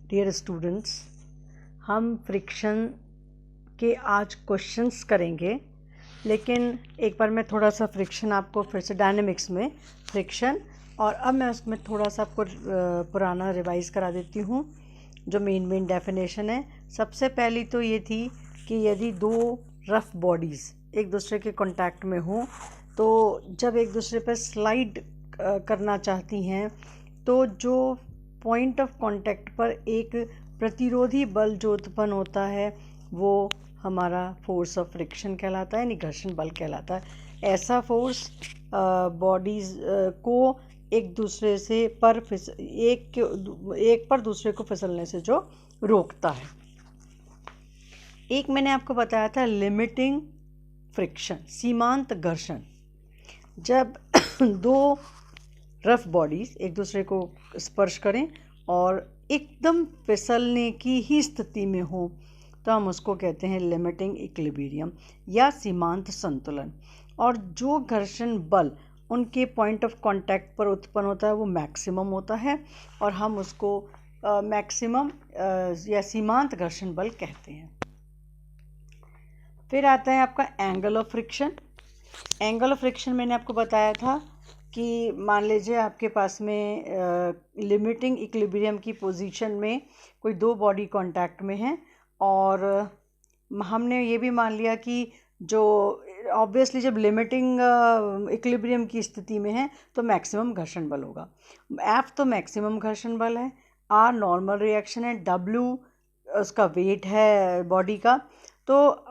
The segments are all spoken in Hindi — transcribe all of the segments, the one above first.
डियर स्टूडेंट्स, हम फ्रिक्शन के आज क्वेश्चंस करेंगे, लेकिन एक बार मैं थोड़ा सा फ्रिक्शन आपको फिर से डायनेमिक्स में फ्रिक्शन और अब मैं उसमें थोड़ा सा आपको पुराना रिवाइज करा देती हूँ। जो मेन डेफिनेशन है, सबसे पहली तो ये थी कि यदि दो रफ बॉडीज़ एक दूसरे के कांटेक्ट में हों तो जब एक दूसरे पर स्लाइड करना चाहती हैं तो जो पॉइंट ऑफ कांटेक्ट पर एक प्रतिरोधी बल जो उत्पन्न होता है वो हमारा फोर्स ऑफ फ्रिक्शन कहलाता है, यानी घर्षण बल कहलाता है। ऐसा फोर्स बॉडीज़ को एक दूसरे से एक पर दूसरे को फिसलने से जो रोकता है। एक मैंने आपको बताया था लिमिटिंग फ्रिक्शन, सीमांत घर्षण। जब दो रफ बॉडीज़ एक दूसरे को स्पर्श करें और एकदम फिसलने की ही स्थिति में हो तो हम उसको कहते हैं लिमिटिंग इक्विलिब्रियम या सीमांत संतुलन। और जो घर्षण बल उनके पॉइंट ऑफ कांटेक्ट पर उत्पन्न होता है वो मैक्सिमम होता है और हम उसको मैक्सिमम या सीमांत घर्षण बल कहते हैं। फिर आता है आपका angle of friction. Angle of friction मैंने आपको बताया था कि मान लीजिए आपके पास में लिमिटिंग इक्विलिब्रियम की पोजीशन में कोई दो बॉडी कांटेक्ट में है और हमने ये भी मान लिया कि जो ऑब्वियसली जब लिमिटिंग इक्विलिब्रियम की स्थिति में है तो मैक्सिमम घर्षण बल होगा। एफ तो मैक्सिमम घर्षण बल है, आर नॉर्मल रिएक्शन है, डब्ल्यू उसका वेट है बॉडी का। तो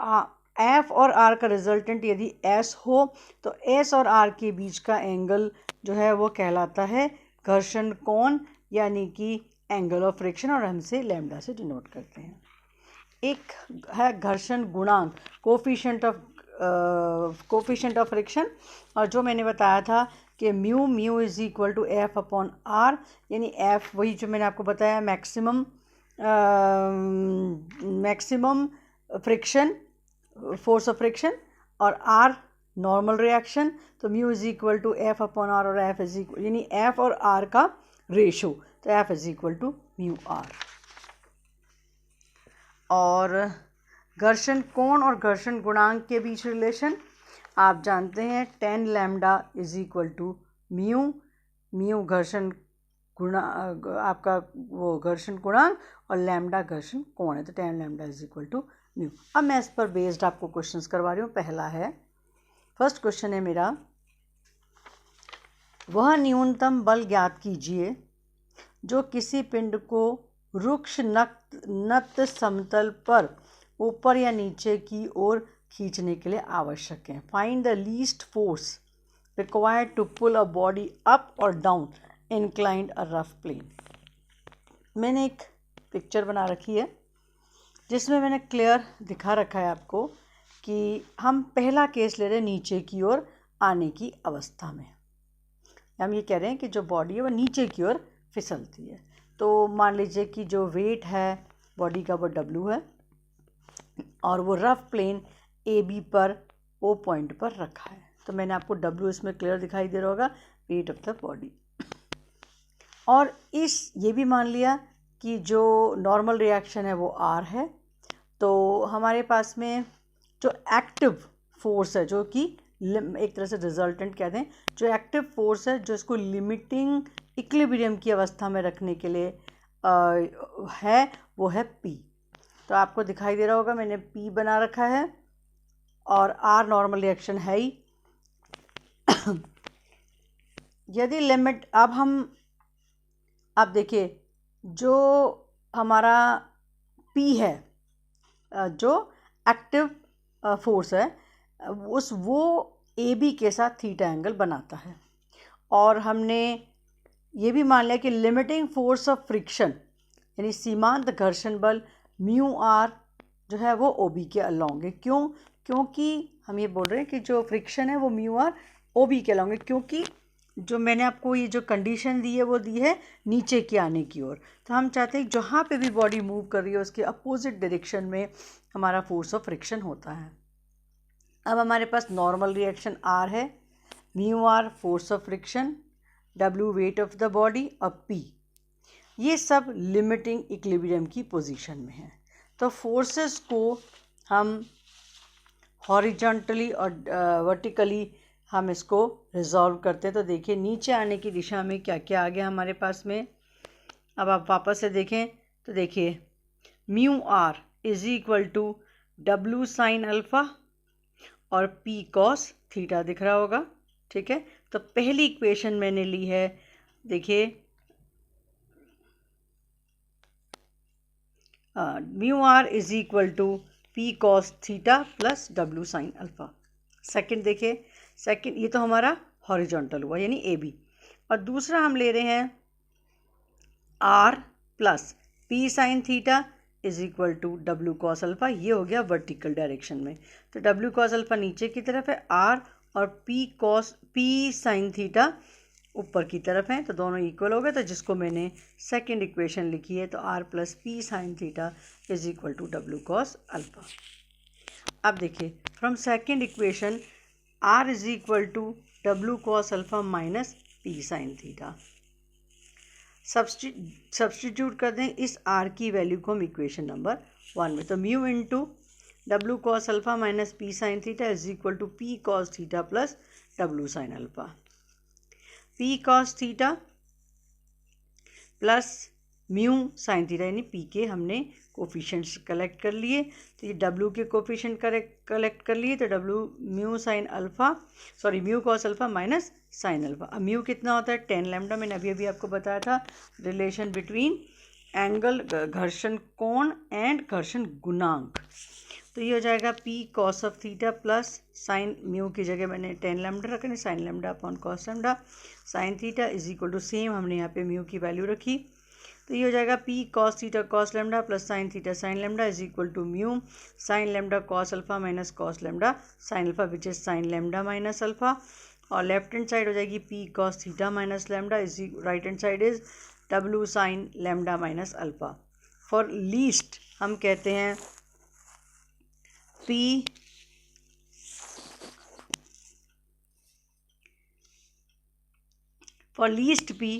एफ और आर का रिजल्टेंट यदि एस हो तो एस और आर के बीच का एंगल जो है वो कहलाता है घर्षण कोण, यानी कि एंगल ऑफ फ्रिक्शन, और हम इसे लैम्डा से डिनोट करते हैं। एक है घर्षण गुणांक, कोफिशिएंट ऑफ फ्रिक्शन, और जो मैंने बताया था कि mu is equal to F upon R, यानी एफ वही जो मैंने आपको बताया maximum friction, force of friction, और आर नॉर्मल रिएक्शन। तो mu is equal to F upon R और एफ इज इक्वल, यानी एफ और आर का रेशो, तो F is equal to mu R. और घर्षण कोण और घर्षण गुणांक के बीच रिलेशन आप जानते हैं, tan lambda is equal to mu घर्षण गुणा आपका वो घर्षण गुणांक और लैम्डा घर्षण कोण है, तो tan lambda is equal to mu. अब मैं इस पर बेस्ड आपको क्वेश्चंस करवा रही हूँ। पहला है, फर्स्ट क्वेश्चन है मेरा, वह न्यूनतम बल ज्ञात कीजिए जो किसी पिंड को रुक्ष नत समतल पर ऊपर या नीचे की ओर खींचने के लिए आवश्यक है। Find the least force required to pull a body up और down inclined a rough plane. मैंने एक पिक्चर बना रखी है जिसमें मैंने क्लियर दिखा रखा है आपको कि हम पहला केस ले रहे हैं नीचे की ओर आने की अवस्था में। हम ये कह रहे हैं कि जो बॉडी है वो नीचे की ओर फिसलती है। तो मान लीजिए कि जो वेट है बॉडी का वो W है और वो रफ प्लेन AB पर O पॉइंट पर रखा है। तो मैंने आपको W इसमें क्लियर दिखाई दे रहा होगा, वेट ऑफ द बॉडी। और ये भी मान लिया कि जो नॉर्मल रिएक्शन है वो R है। तो हमारे पास में जो एक्टिव फोर्स है, जो कि एक तरह से रिजल्टेंट कहते हैं, जो एक्टिव फोर्स है जो इसको लिमिटिंग इक्विलिब्रियम की अवस्था में रखने के लिए है, वो है P। तो आपको दिखाई दे रहा होगा मैंने P बना रखा है और R नॉर्मल रिएक्शन है ही। यदि लिमिट अब देखिए जो हमारा P है, जो एक्टिव फोर्स है वो AB के साथ थीटा एंगल बनाता है। और हमने ये भी मान लिया कि लिमिटिंग फोर्स ऑफ फ्रिक्शन यानी सीमांत घर्षण बल म्यू आर जो है वो OB के अलॉन्ग है। क्योंकि हम ये बोल रहे हैं कि जो फ्रिक्शन है वो म्यू आर OB के अलॉन्ग है, क्योंकि जो मैंने आपको ये जो कंडीशन दी है वो दी है नीचे के आने की ओर। तो हम चाहते हैं जहाँ पे भी बॉडी मूव कर रही है उसके अपोजिट डायरेक्शन में हमारा फोर्स ऑफ फ्रिक्शन होता है। अब हमारे पास नॉर्मल रिएक्शन R है, mu R force of friction, W weight of the body और P ये सब लिमिटिंग इक्विलिब्रियम की पोजीशन में है। तो फोर्सेस को हम हॉरिजॉन्टली और वर्टिकली हम इसको रिजॉल्व करते हैं। तो देखिए नीचे आने की दिशा में क्या क्या आ गया हमारे पास में। अब आप वापस से देखें तो देखिए mu R is equal to W sine alpha और पी कॉस थीटा दिख रहा होगा, ठीक है। तो पहली इक्वेशन मैंने ली है, देखिए mu R is equal to P cos theta plus W sine alpha. Second देखिए, सेकंड ये तो हमारा हॉरिजॉन्टल हुआ यानी ए बी, और दूसरा हम ले रहे हैं R plus P sine theta is equal to W cos alpha. ये हो गया वर्टिकल डायरेक्शन में। तो डब्ल्यू कॉस अल्फ़ा नीचे की तरफ है, आर और पी साइन थीटा ऊपर की तरफ है, तो दोनों इक्वल हो गए। तो जिसको मैंने सेकंड इक्वेशन लिखी है, तो R plus P sine theta is equal to W cos alpha. अब देखिए from second equation R is equal to W cos alpha minus P sine theta. Substitute कर दें इस आर की वैल्यू को हम इक्वेशन नंबर 1 में। तो mu into W cos alpha minus P sine theta is equal to P cos theta plus W sine alpha. P cos theta plus mu sine theta यानी पी के हमने कोफिशिएंट्स कलेक्ट कर लिए। तो ये डब्ल्यू के कोफिशिएंट कलेक्ट कर लिए, तो W mu sine alpha mu cos alpha minus sine alpha. अब म्यू कितना होता है 10 लैम्डा। मैंने अभी अभी आपको बताया था रिलेशन बिटवीन एंगल घर्षण कोण एंड घर्षण गुणांक। तो ये हो जाएगा P cos of theta plus sine mu की जगह मैंने 10 लैम्डा रखा, sine lambda upon cos lambda sine theta is equal to same हमने यहाँ पे म्यू की वैल्यू रखी। तो ये हो जाएगा P cos theta cos lambda plus sine theta sine lambda is equal to mu sine lambda cos alpha minus cos lambda sine alpha which is sine lambda minus alpha. और लेफ्ट हैंड साइड हो जाएगी P cos theta minus lambda is right hand side is W sine lambda minus alpha. For least हम कहते हैं पी फॉर लीस्ट पी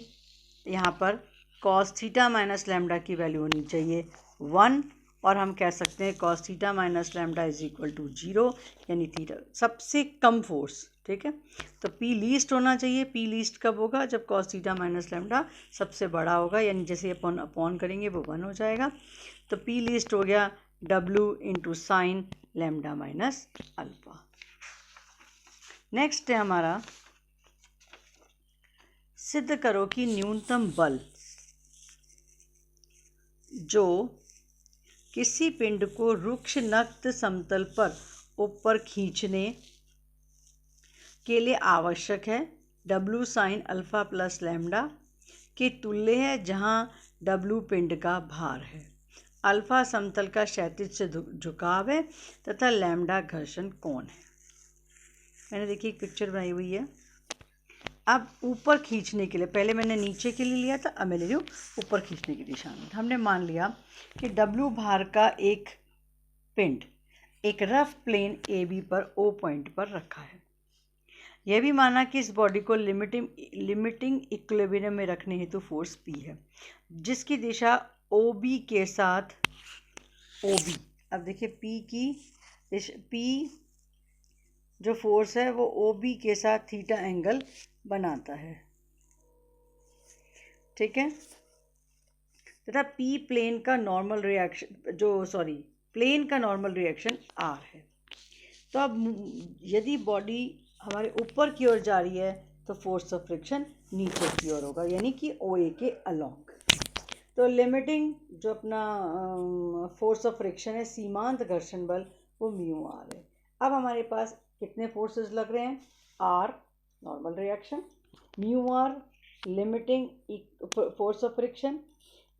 यहाँ पर कॉस थीटा माइनस लैम्डा की वैल्यू होनी चाहिए 1, और हम कह सकते हैं cos theta minus lambda is equal to 0 यानी थीटा सबसे कम फोर्स, ठीक है। तो पी लीस्ट होना चाहिए। पी लीस्ट कब होगा? जब कॉस थीटा माइनस लैम्डा सबसे बड़ा होगा, यानी जैसे अपन अपॉन करेंगे वो 1 हो जाएगा। तो पी लीस्ट हो गया W into sine lambda minus alpha. Next है हमारा सिद्ध करो कि न्यूनतम बल जो किसी पिंड को रुक्ष नक्त समतल पर ऊपर खींचने के लिए आवश्यक है W sine alpha plus lambda के तुल्य है, जहां डब्ल्यू पिंड का भार है, अल्फ़ा समतल का क्षैतिज से झुकाव है तथा लैम्डा घर्षण कोण है। मैंने देखिए एक पिक्चर बनाई हुई है। अब ऊपर खींचने के लिए पहले मैंने नीचे के लिए लिया था, अब मैं ले रही हूँ ऊपर खींचने की दिशा में। हमने मान लिया कि डब्ल्यू भार का एक पिंड एक रफ प्लेन ए बी पर ओ पॉइंट पर रखा है। यह भी माना कि इस बॉडी को लिमिटिंग इक्विलिब्रियम में रखने हेतु फोर्स पी है, जिसकी दिशा ओ बी के साथ ओ बी। अब देखिए पी जो फोर्स है वो ओ बी के साथ थीटा एंगल बनाता है, ठीक है। तथा पी प्लेन का नॉर्मल रिएक्शन प्लेन का नॉर्मल रिएक्शन आर है। तो अब यदि बॉडी हमारे ऊपर की ओर जा रही है तो फोर्स ऑफ फ्रिक्शन नीचे की ओर होगा, यानी कि ओ ए के अलोंग। तो लिमिटिंग जो अपना फोर्स ऑफ फ्रिक्शन है, सीमांत घर्षण बल, वो म्यू आर है। अब हमारे पास कितने फोर्सेस लग रहे हैं? R normal reaction, mu R limiting force of friction,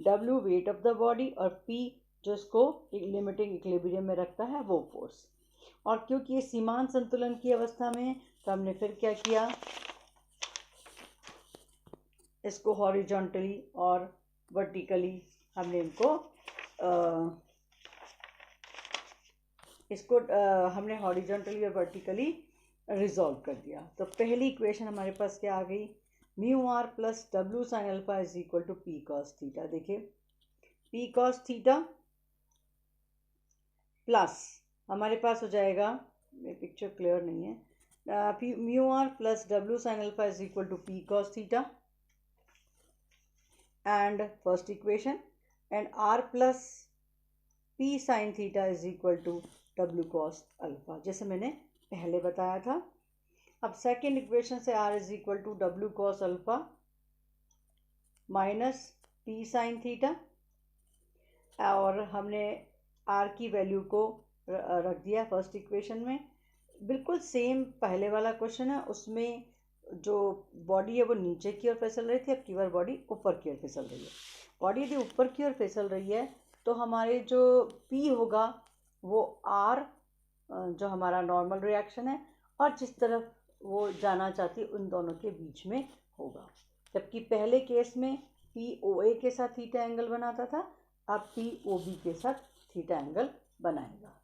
W weight of the body, और पी जो इसको लिमिटिंग इक्विलिब्रियम में रखता है वो फोर्स। और क्योंकि ये सीमांत संतुलन की अवस्था में है तो हमने फिर क्या किया, इसको हॉरिजॉन्टली और वर्टिकली हमने हमने हॉरिजॉन्टली और वर्टिकली रिजॉल्व कर दिया। तो पहली इक्वेशन हमारे पास क्या आ गई? Mu R plus W sine alpha is equal to P cos theta. देखिए पी कॉस थीटा प्लस हमारे पास हो जाएगा, मेरी पिक्चर क्लियर नहीं है, mu R plus W sine alpha is equal to P cos theta and first equation, and R plus P sine theta is equal to W cos alpha, जैसे मैंने पहले बताया था। अब सेकेंड इक्वेशन से R is equal to W cos alpha minus P sine theta, और हमने आर की वैल्यू को रख दिया फर्स्ट इक्वेशन में। बिल्कुल सेम पहले वाला क्वेश्चन है, उसमें जो बॉडी है वो नीचे की ओर फिसल रही थी, अब की बार बॉडी ऊपर की ओर फिसल रही है। बॉडी यदि ऊपर की ओर फिसल रही है तो हमारे जो P होगा वो R जो हमारा नॉर्मल रिएक्शन है और जिस तरफ वो जाना चाहती उन दोनों के बीच में होगा। जबकि पहले केस में POA के साथ थीटा एंगल बनाता था, अब POB के साथ थीटा एंगल बनाएगा।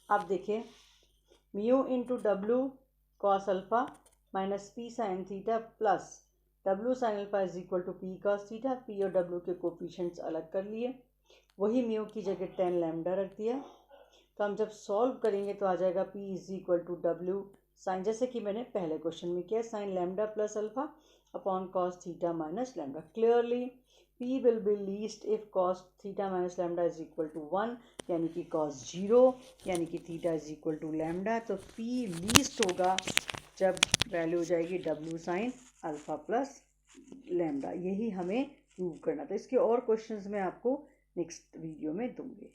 अब देखिए mu into W cos alpha minus P sine theta plus W sine alpha is equal to P cos theta. P और डब्ल्यू के कोफिशिएंट्स अलग कर लिए, वही म्यू की जगह 10 लैम्डा रख दिया। तो हम जब सॉल्व करेंगे तो आ जाएगा P is equal to W sine, जैसे कि मैंने पहले क्वेश्चन में किया, sine lambda plus alpha upon cos theta minus lambda. Clearly P will be least if cos theta minus lambda is equal to 1, यानी कि cos 0 यानी कि theta is equal to lambda. तो P लीस्ट होगा जब वैल्यू हो जाएगी W sine alpha plus lambda. यही हमें प्रूव करना था। इसके और क्वेश्चंस मैं आपको नेक्स्ट वीडियो में दूंगी।